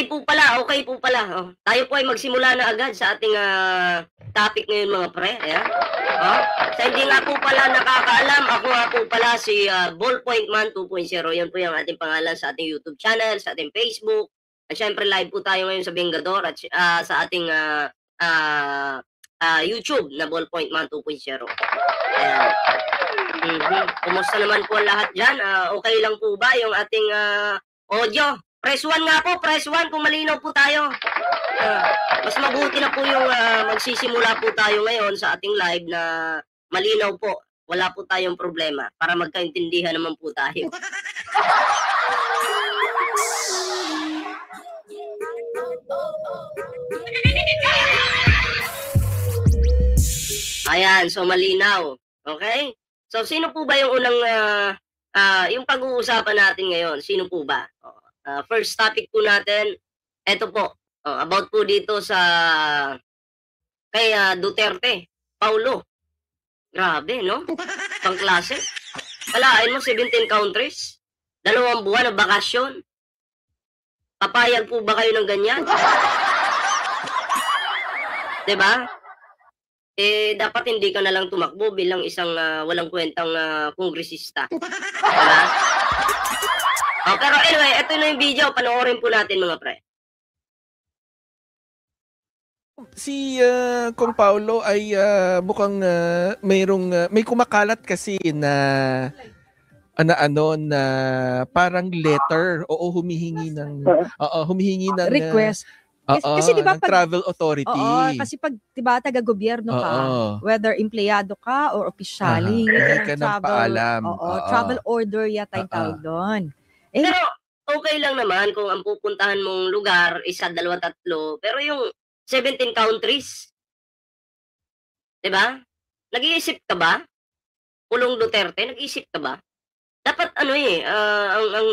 Okay po pala, okay po pala. Oh, tayo po ay magsimula na agad sa ating topic ngayon mga pre. Ayan. Oh, sa hindi nga po pala nakakaalam, ako nga po pala si Ballpoint Man 2.0. Yan po yung ating pangalan sa ating YouTube channel, sa ating Facebook. At syempre live po tayo ngayon sa Vengador at sa ating YouTube na Ballpoint Man 2.0. Ayan. Kumusta naman po ang lahat dyan? Okay lang po ba yung ating audio? Press 1 nga po, press 1 kung malinaw po tayo. Mas mabuti na po yung magsisimula po tayo ngayon sa ating live na malinaw po. Wala po tayong problema para magkaintindihan naman po tayo. Ayan, so malinaw. Okay? So sino po ba yung unang yung pag-uusapan natin ngayon? Sino po ba? First topic po natin, eto po, about po dito sa kay Duterte, Paulo. Grabe, no? Pangklase. Kalain mo, 17 countries, 2 buwan na bakasyon. Papayag po ba kayo ng ganyan? Diba? Dapat hindi ka na lang tumakbo bilang isang walang kwentang kongresista. Diba? Pero anyway, ito na yung video. Panoorin po natin mga pre. Si Kong Paulo ay mukhang may kumakalat kasi na parang letter humihingi ng request. Kasi diba pag travel authority. Kasi pag diba taga-gobyerno ka, whether empleyado ka or opisyali, ka ng paalam. Travel order yata yung tawag doon. Pero okay lang naman kung ang pupuntahan mong lugar, 1, 2, 3, pero yung 17 countries, diba? Nag-iisip ka ba? Pulong Duterte, nag-iisip ka ba? Dapat ang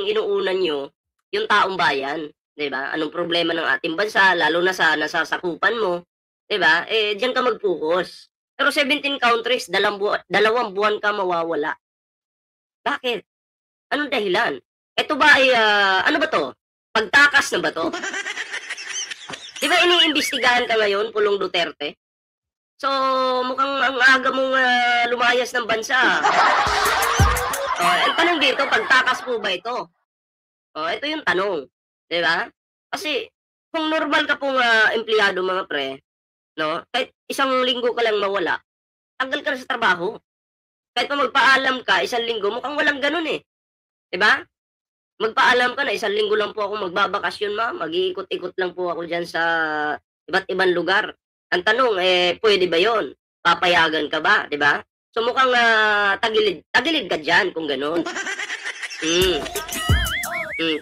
inuunan nyo, yung taong bayan, diba? Anong problema ng ating bansa, lalo na sa nasasakupan mo, diba? Diyan ka mag-focus. Pero 17 countries, 2 buwan ka mawawala. Bakit? Anong dahilan? Ito ba ay, ano ba to? Pagtakas na ba to? Di ba iniimbestigahan ka ngayon, Pulong Duterte? So, mukhang ang aga mong lumayas ng bansa. Ang tanong dito, pagtakas po ba ito? Ito yung tanong. Di ba? Kasi, kung normal ka pong empleyado mga pre, no? Kahit 1 linggo ka lang mawala, tanggal ka na sa trabaho. Kahit pa magpaalam ka, 1 linggo, mukhang walang ganun eh. Di ba? Magpaalam ka na, 1 linggo lang po ako magbabakasyon, ma'am. Mag-iikot-ikot lang po ako dyan sa iba't ibang lugar. Ang tanong, pwede ba yon? Papayagan ka ba? Diba? So mukhang tagilid ka dyan kung gano'n.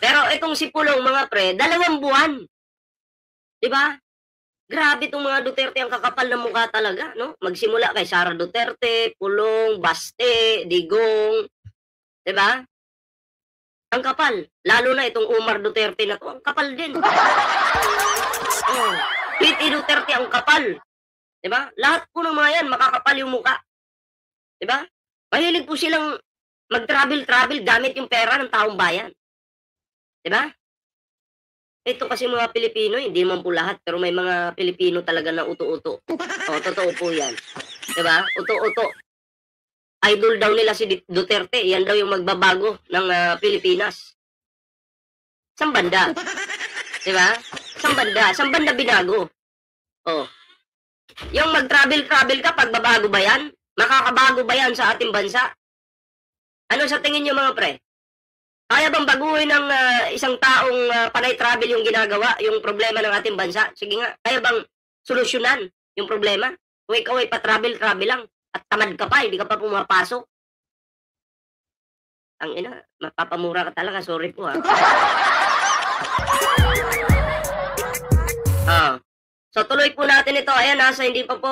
Pero itong si Pulong, mga pre, 2 buwan. Diba? Grabe itong mga Duterte, ang kakapal na mukha talaga, no? Magsimula kay Sara Duterte, Pulong, Baste, Digong. Diba? Ang kapal. Lalo na itong Umar Duterte na to. Ang kapal din. Piti Duterte ang kapal. Diba? Lahat po ng mga yan, makakapal yung mukha. Diba? Mahilig po silang mag-travel gamit yung pera ng taong bayan. Diba? Ito kasi mga Pilipino, hindi man po lahat, pero may mga Pilipino talaga na uto-uto. Totoo po yan. Diba? Uto-uto. Idol daw nila si Duterte. Yan daw yung magbabago ng Pilipinas. Sang banda. Diba? Sang banda binago. Yung mag-travel ka, pagbabago ba yan? Makakabago ba yan sa ating bansa? Ano sa tingin nyo mga pre? Kaya bang baguhin ng isang taong panay travel yung ginagawa, yung problema ng ating bansa? Sige nga, kaya bang solusyonan yung problema? Kung ikaw ay pa-travel lang, at tamad ka pa, hindi ka pa pumapasok. Ang ina, mapapamura ka talaga, sorry po ha. So tuloy po natin ito. Ayan, nasa hindi pa po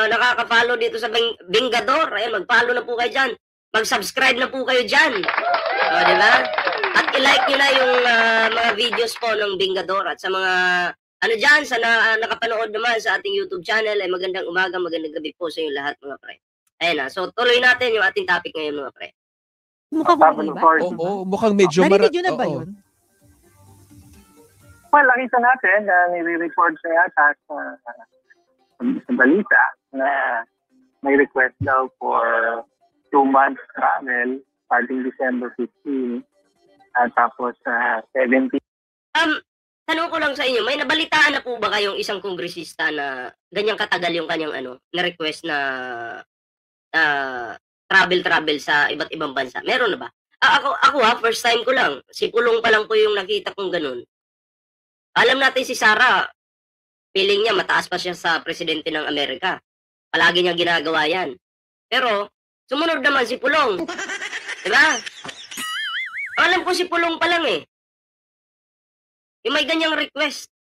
nakaka-follow dito sa Vengador. Ayan, mag-follow na po kayo dyan. Mag-subscribe na po kayo dyan. Diba? At i-like nyo na yung mga videos po ng Vengador. At sa mga dyan, sa nakapanood naman sa ating YouTube channel, ay magandang umaga, magandang gabi po sa inyo lahat mga pre. Ayan na. So, tuloy natin yung ating topic ngayon mga pre. Mukhang mukhang medyo narinig yun na ba yun? Well, nakita natin na nire-report na yata sa balita na may request daw for 2 months travel starting December 15 at tapos 17. Tanong ko lang sa inyo, may nabalitaan na po ba kayong isang kongresista na ganyang katagal yung kanyang na request na travel sa iba't ibang bansa? Meron na ba? Ako first time ko lang. Si Pulong pa lang po yung nakita kong ganun. Alam natin si Sara, feeling niya mataas pa siya sa presidente ng Amerika. Palagi niya ginagawa yan. Pero, sumunod naman si Pulong. Diba? Alam ko si Pulong pa lang eh. Yung may ganyang request.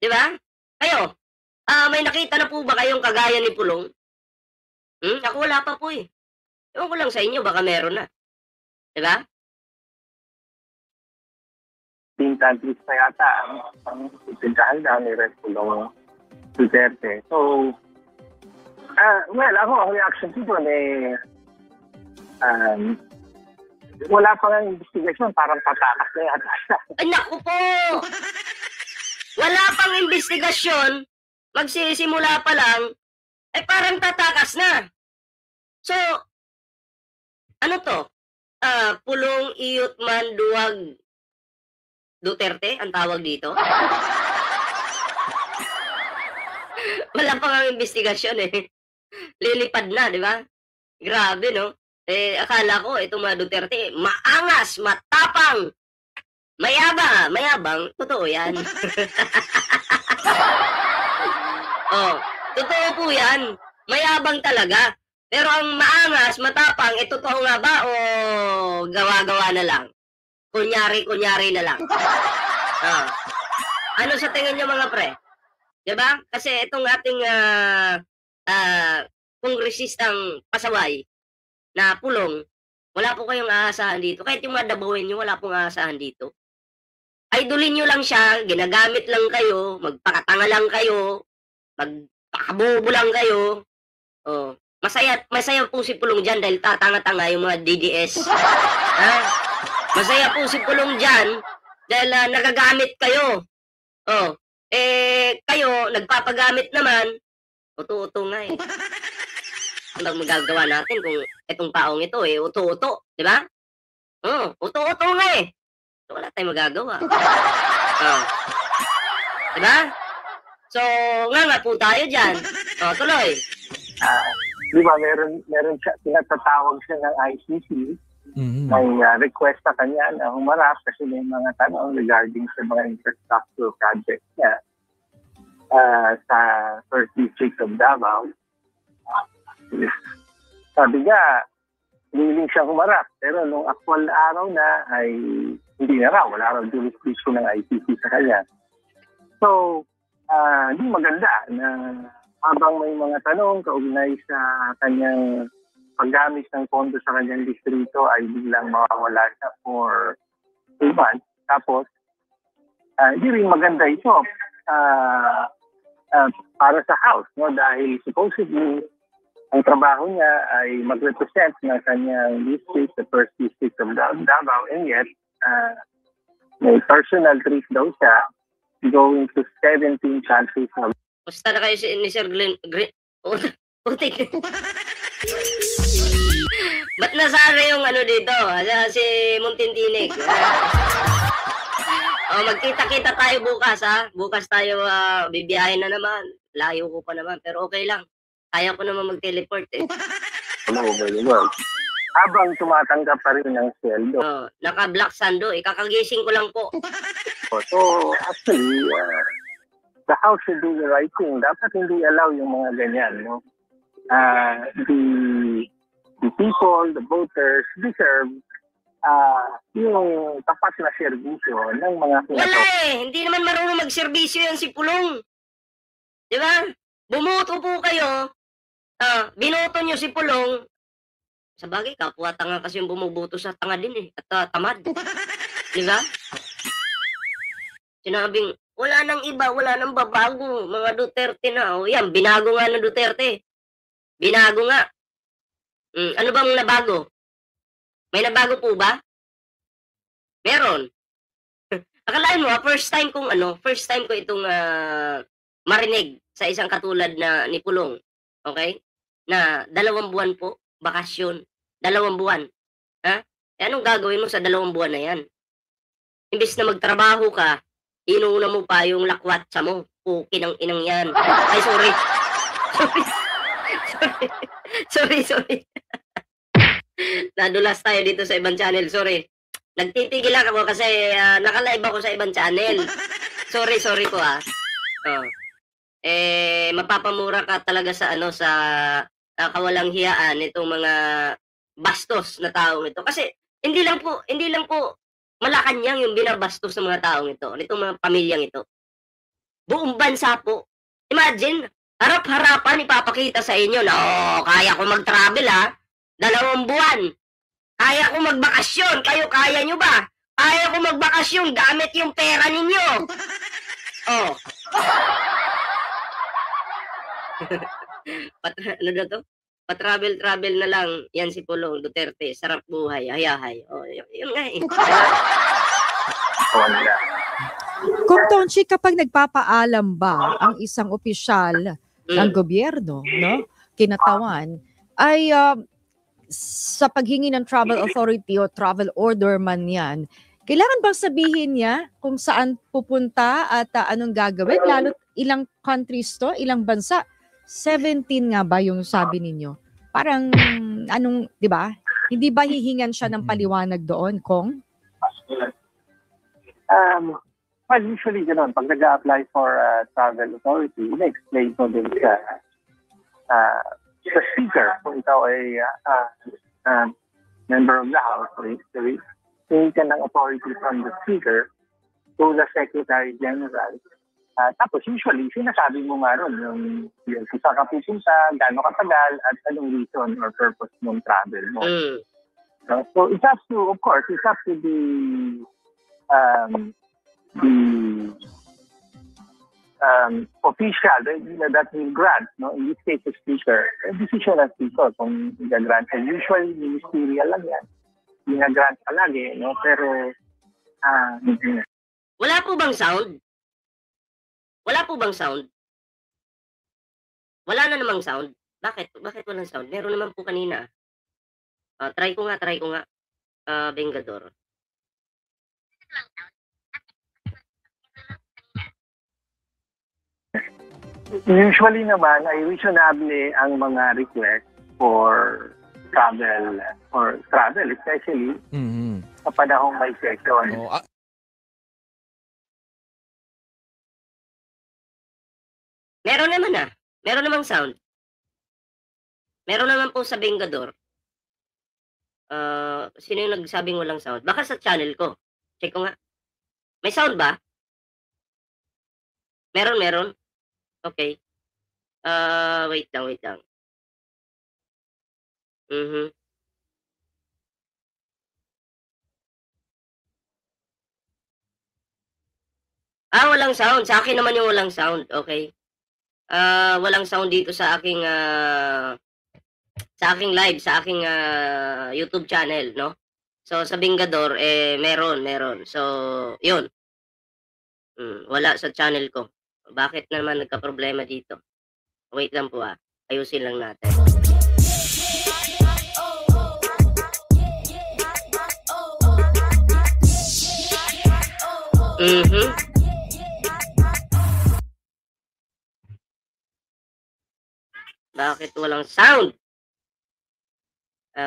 Diba? Kayo, may nakita na po ba kayong kagaya ni Pulong? Ako wala pa po eh. Ewan ko lang sa inyo, baka meron na. Diba? Team countries na yata ang itindahan na ni Pulong Duterte. So, well, ang reaction ko doon wala pa nga investigation, parang patakas na yata siya. Ay, naku po! Wala pang investigasyon, magsisimula pa lang, parang tatakas na. So, ano to? Pulong iyot man duwag Duterte, ang tawag dito? Wala pa nga investigasyon eh. Lilipad na, di ba? Grabe, no? Akala ko, itong mga Duterte, maangas, matapang, mayabang, totoo yan. Totoo po yan, mayabang talaga. Pero ang maangas, matapang, totoo nga ba o gawa-gawa na lang? Kunyari na lang. Ano sa tingin niyo mga pre? Diba? Kasi itong ating kongresistang pasaway na Pulong, wala po kayong aasahan dito. Kahit yung mga dabuhin nyo, wala pong aasahan dito. Idolin nyo lang siya, ginagamit lang kayo, magpakatanga lang kayo, magpakabobo lang kayo. Masaya po si Pulong dyan dahil tatanga-tanga yung mga DDS. Masaya po si Pulong dyan dahil nagagamit kayo. Kayo, nagpapagamit naman, uto-uto nga eh. Ano magagawa natin kung itong taong ito uto-uto, di ba? Uto-uto nga eh. So, wala tayong magagawa. Di ba? So, nga po tayo dyan. Tuloy. Di ba, meron siya, tinatatawag siya ng ICC. May request sa kanya na humarap kasi may mga tanong regarding sa mga infrastructure projects niya sa First District of Davao. Sabi niya, willing siya humarap. Pero nung actual na araw na ay hindi na raw. Wala raw jurisdiction ng ICC sa kanya. So, hindi maganda na habang may mga tanong kaugnay sa kanyang paggamit ng pondo sa kanyang distrito ay biglang mawawala siya for 2 months. Tapos, hindi rin maganda ito para sa House, no? Dahil supposedly, ang trabaho niya ay mag-represent ng kanyang district, the First District of Davao, and yet, may personal trip daw siya going to 17 countries. Basta na kayo ni Sir Glenn Putik. Ba't nasara yung dito? Si Muntintinig. Magkita-kita tayo bukas ha. Bukas tayo bibiyahin na naman. Layo ko pa naman. Pero okay lang. Kaya ko naman mag-teleport eh. Habang tumatanggap pa rin ng sweldo. Naka-black sando. Kakagising ko lang po. So actually, the House should do the right thing. Dapat hindi allow yung mga ganyan. No? The people, the voters deserve yung tapat na serbisyo ng mga wala hindi naman marunong magserbisyo yan si Pulong. Di ba? Bumoto po kayo, binoto nyo si Pulong. Sa bagay, kapwa tanga kasi yung bumuboto sa tanga din eh, at tamad. Di ba? Sinabing, wala nang iba, wala nang babago, mga Duterte na. Yan, binago nga ng Duterte. Binago nga. Ano bang nabago? May nabago po ba? Meron. Akalain mo, first time ko itong marinig sa isang katulad na ni Pulong. Okay? Na 2 buwan po, bakasyon. 2 buwan. Ha? Anong gagawin mo sa 2 buwan na yan? Imbes na magtrabaho ka, inuuna mo pa yung lakwatsa mo. Puki ng inang yan. Ay, sorry. Sorry. Nadulas tayo dito sa ibang channel. Sorry. Nagtitigil ako kasi naka-live ako sa ibang channel. Sorry po Oh. Mapapamura ka talaga sa sa kawalang hiyaan itong mga bastos na taong ito. Kasi hindi lang po Malacanang yung binabastos ng mga taong ito, nitong mga pamilyang ito. Buong bansa po. Imagine, harap-harapan ipapakita sa inyo na kaya ko mag-travel 2 buwan. Kaya ko magbakasyon. Kayo kaya nyo ba? Kaya ko magbakasyon gamit yung pera ninyo. Ano na to? Pa-travel na lang. Yan si Pulong Duterte. Sarap buhay. Hayahay. Yun nga eh. Kung Tonchi, kapag nagpapaalam ba ang isang opisyal ng gobyerno, no, kinatawan, ay sa paghingi ng travel authority o travel order man yan, kailangan bang sabihin niya kung saan pupunta at anong gagawin? Lalo ilang countries to, ilang bansa? 17 nga ba yung sabi ninyo? Parang di ba? Hindi ba hihingan siya ng paliwanag doon, Kong? Well, usually gano'n, pag nag-a-apply for travel authority, ina-explain mo din sa speaker, kung ikaw ay member of the House, hingi ka ng authority from the speaker to the Secretary General. Tapos usually, sinasabi mo nga ron yung kung saan ka pupunta, gaano katagal, at anong reason or purpose mong travel mo. So it has to, of course, it has to be official that will grant, no? In this case, the speaker, decision of speaker kung i-grant. And usually, ministerial lang yan. I-grant palagi, no? Pero, Wala po bang sound? Wala na namang sound. Bakit walang sound? Meron naman po kanina. Try ko nga. Bengador. Usually naman ay reasonable ang mga request for travel, especially sa panahong may session. Meron namang sound. Meron naman po sa Bengador. Sino yung nagsabing walang sound? Baka sa channel ko. Check ko nga. May sound ba? Meron. Okay. Wait lang. Walang sound. Sa akin naman yung walang sound. Okay. Walang sound dito sa aking live, sa aking YouTube channel, no? So sa Bengador meron. So, 'yun. Wala sa channel ko. Bakit naman nagka-problema dito? Wait lang po ayusin lang natin. Bakit walang sound?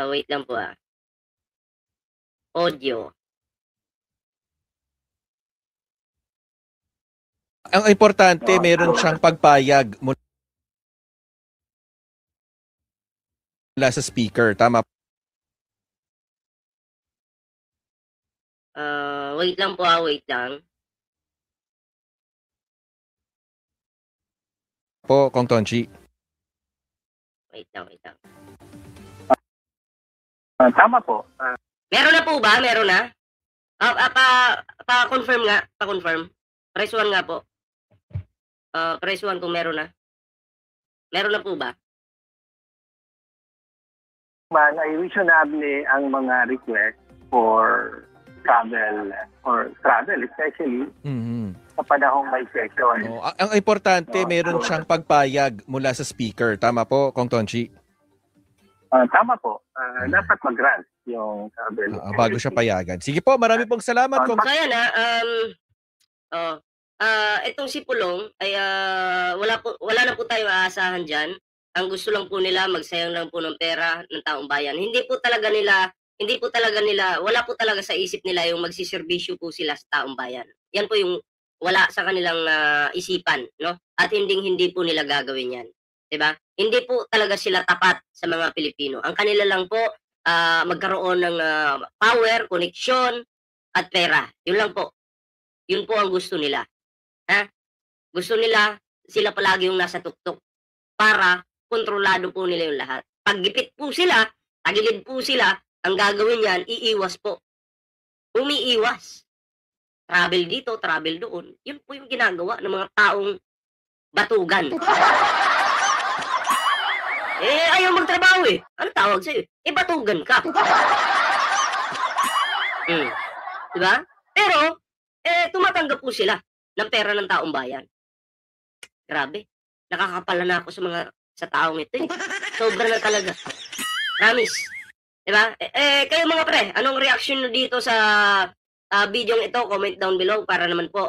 Wait lang po Audio. Ang importante, meron siyang pagpayag mula sa speaker. Tama? Wait lang po wait lang. Po, Kong Tonchi. Wait lang. Tama po. Meron na po ba? Meron na? Pa-confirm nga. Pa-confirm. Press 1 nga po. Press 1 kung meron na. Meron na po ba? Man, ay reasonable ang mga request for travel or travel, especially Mhm. sa panahong may session. Oh, ang importante, meron siyang pagpayag mula sa speaker. Tama po, Kong Tonchi? Tama po. Dapat mag-grant yung travel. Bago siya payagan. Sige po, marami pong salamat, Kong. So yan itong si Pulong ay wala na po tayo aasahan diyan. Ang gusto lang po nila magsayang lang po ng pera ng taong bayan. Hindi po talaga nila wala po talaga sa isip nila yung magsiserbisyo po sila sa taong bayan. Yan po yung wala sa kanilang isipan, no? At hindi po nila gagawin 'yan. 'Di ba? Hindi po talaga sila tapat sa mga Pilipino. Ang kanila lang po magkaroon ng power, koneksyon at pera. Yun lang po. Yun po ang gusto nila. Ha? Gusto nila sila palagi yung nasa tuktok para kontrolado po nila yung lahat. Pag gipit po sila, tagilid po sila, ang gagawin niyan, iiwas po. Umiiwas. Travel dito, travel doon. Yun po yung ginagawa ng mga taong batugan. Ayaw magtrabaho eh. Ano tawag sa'yo? Batugan ka. Diba? Pero, tumatanggap po sila ng pera ng taong bayan. Grabe. Nakakapala na ako sa taong ito eh. Sobra na talaga. Promise. Diba? Kayo mga pre, anong reaction nyo dito sa video ito? Comment down below para naman po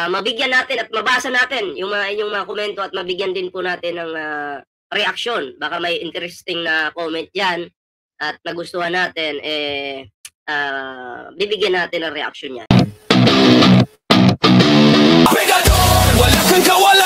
mabigyan natin at mabasa natin yung inyong mga komento at mabigyan din po natin ng reaksyon. Baka may interesting na comment dyan at nagustuhan natin, bibigyan natin ng reaksyon niya. Wala kang kawalan.